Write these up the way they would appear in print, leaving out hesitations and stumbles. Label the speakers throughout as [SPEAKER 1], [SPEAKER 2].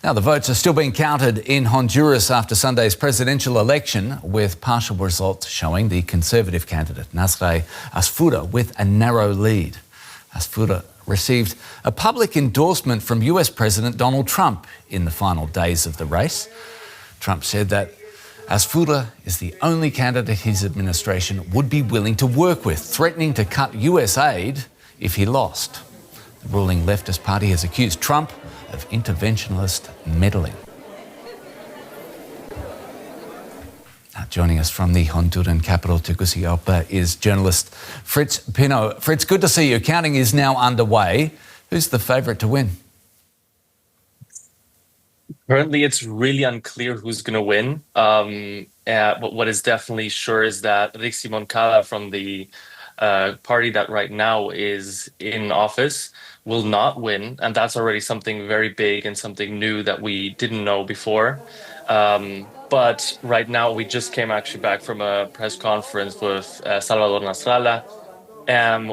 [SPEAKER 1] Now, the votes are still being counted in Honduras after Sunday's presidential election, with partial results showing the Conservative candidate, Nasray Asfura, with a narrow lead. Asfura received a public endorsement from US President Donald Trump in the final days of the race. Trump said that Asfura is the only candidate his administration would be willing to work with, threatening to cut US aid if he lost. The ruling leftist party has accused Trump of interventionist meddling. Now, joining us from the Honduran capital, Tegucigalpa, is journalist Fritz Pinnow. Fritz, good to see you. Counting is now underway. Who's the favourite to win?
[SPEAKER 2] Currently, it's really unclear who's going to win. But what is definitely sure is that Fritz from the party that right now is in office will not win, and that's already something very big and something new that we didn't know before. But right now, we just came actually back from a press conference with Salvador Nasralla,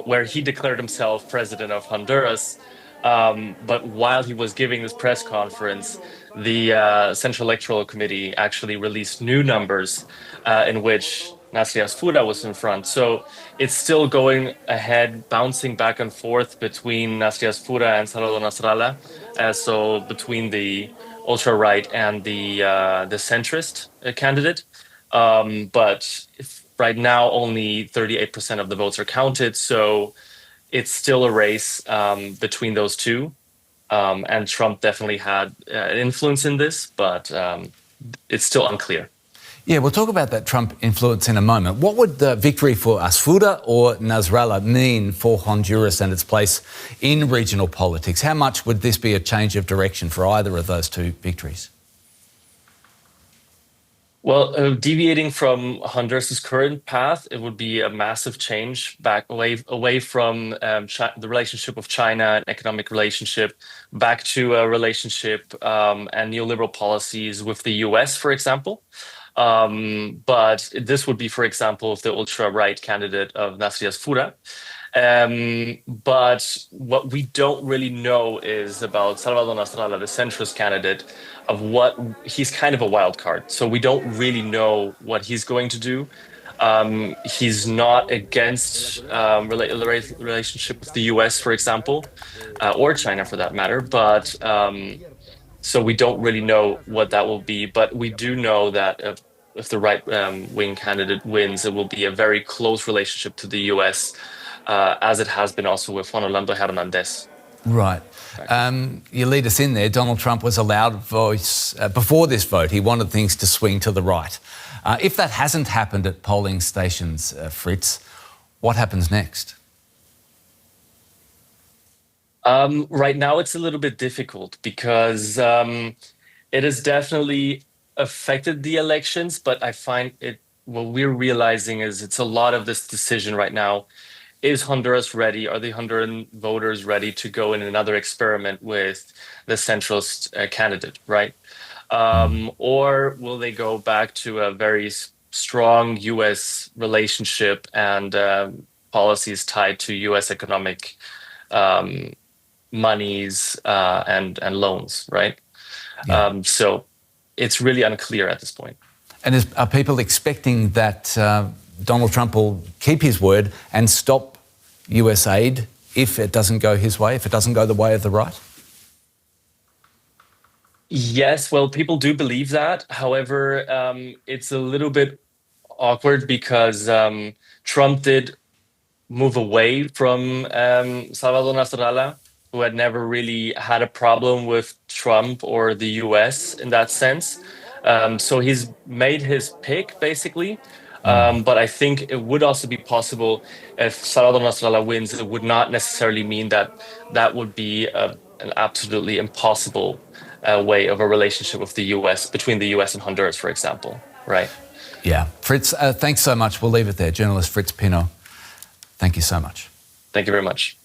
[SPEAKER 2] where he declared himself president of Honduras. But while he was giving this press conference, the Central Electoral Committee actually released new numbers in which Nasray Asfura was in front. So it's still going ahead, bouncing back and forth between Nasray Asfura and Salvador Nasralla. So between the ultra-right and the centrist candidate. But right now, only 38% of the votes are counted. So it's still a race between those two. And Trump definitely had an influence in this, but it's still unclear.
[SPEAKER 1] Yeah, we'll talk about that Trump influence in a moment. What would the victory for Asfura or Nasralla mean for Honduras and its place in regional politics? How much would this be a change of direction for either of those two victories?
[SPEAKER 2] Well, deviating from Honduras' current path, it would be a massive change back away from the relationship with China, an economic relationship, back to a relationship and neoliberal policies with the US, for example. But this would be, for example, the ultra-right candidate of Nasray Asfura. But what we don't really know is about Salvador Nasralla, the centrist candidate, of what he's kind of a wild card. So we don't really know what he's going to do. He's not against relationship with the US, for example, or China for that matter. But so we don't really know what that will be. But we do know that if the right-wing candidate wins, it will be a very close relationship to the US, as it has been also with Juan Orlando Hernandez.
[SPEAKER 1] Right. You lead us in there. Donald Trump was allowed voice before this vote. He wanted things to swing to the right. If that hasn't happened at polling stations, Fritz, what happens next?
[SPEAKER 2] Right now, it's a little bit difficult because it has definitely affected the elections, but I find what we're realizing is it's a lot of this decision right now. Is Honduras ready? Are the Honduran voters ready to go in another experiment with the centrist candidate, right? Or will they go back to a very strong US relationship and policies tied to US economic monies and loans, right? Yeah. So it's really unclear at this point.
[SPEAKER 1] And are people expecting that Donald Trump will keep his word and stop US aid if it doesn't go his way, if it doesn't go the way of the right?
[SPEAKER 2] Yes, well, people do believe that. However, it's a little bit awkward because Trump did move away from Salvador Nasralla, who had never really had a problem with Trump or the US in that sense. So he's made his pick, basically. But I think it would also be possible if Salvador Nasralla wins, it would not necessarily mean that that would be an absolutely impossible way of a relationship with the US, between the US and Honduras, for example, right?
[SPEAKER 1] Yeah. Fritz, thanks so much. We'll leave it there. Journalist Fritz Pinnow, thank you so much.
[SPEAKER 2] Thank you very much.